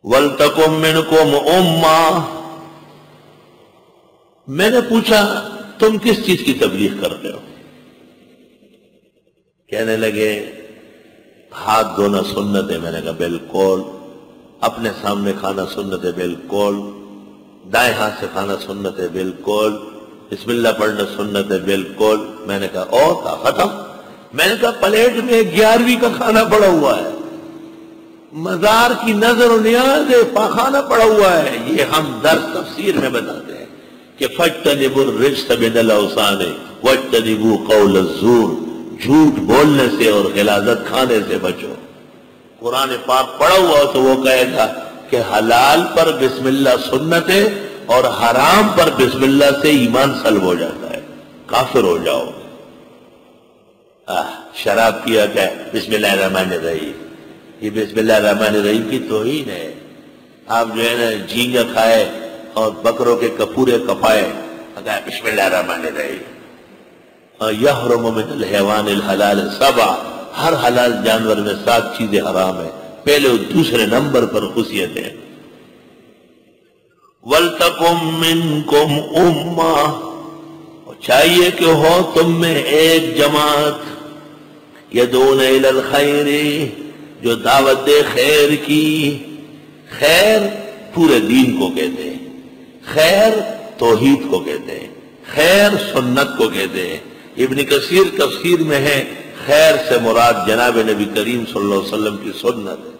وَلْتَكُمْ مِنْكُمْ أُمَّةٌ، میں نے پوچھا تم کس چیز کی تبلیغ کرتے ہو؟ کہنے لگے ہاتھ دھونا سنت ہے۔ میں نے کہا بالکل۔ اپنے سامنے کھانا سنت ہے؟ بالکل۔ دائیں ہاتھ سے کھانا سنت ہے؟ بالکل۔ بسم اللہ پڑھنا سنت ہے؟ بالکل۔ میں نے کہا اور کہا ختم؟ میں نے کہا پلیٹ میں 11ویں کا کھانا پڑا ہوا ہے، مزار کی نظر و نیاز پاخانہ پڑا ہوا ہے۔ یہ ہم درس تفسیر میں بتاتے ہیں کہ فَاجْتَنِبُوا الرِّجْسَ مِنَ الْأَوْثَانِ وَاجْتَنِبُوا قَوْلَ الزُّورِ، جھوٹ بولنے سے اور غلاظت کھانے سے بچو۔ قرآن پاک پڑھا ہوا تو وہ کہے گا کہ حلال پر بسم اللہ سنت ہے اور حرام پر بسم اللہ سے ایمان سلب ہو جاتا ہے، کافر ہو جاؤ۔ شراب پیا کہ بسم اللہ الرحمن الرحیم، یہ بسم اللہ الرحمن الرحیم کی توہین ہے۔ آپ جو ہے نا جھینگا کھائے اور بکروں کے کپورے کپائے، بسم اللہ الرحمن الرحیم۔ یحرم من الحیوان الحلال سبع، ہر حلال جانور میں 7 چیزیں حرام ہیں، پہلے اور دوسرے نمبر پر خصیتیں۔ وَلْتَكُمْ مِنْكُمْ أُمَّةٌ، چاہیے کہ ہو تم میں ایک جماعت، يَدْعُونَ إِلَى الْخَيْرِ، جو دعوت دے خیر کی۔ خیر پورے دین کو کہتے ہیں، خیر توحید کو کہتے ہیں، خیر سنت کو کہتے ہیں۔ ابن کثیر تفسیر میں ہے خیر سے مراد جناب نبی کریم صلی اللہ علیہ وسلم کی سنت ہے۔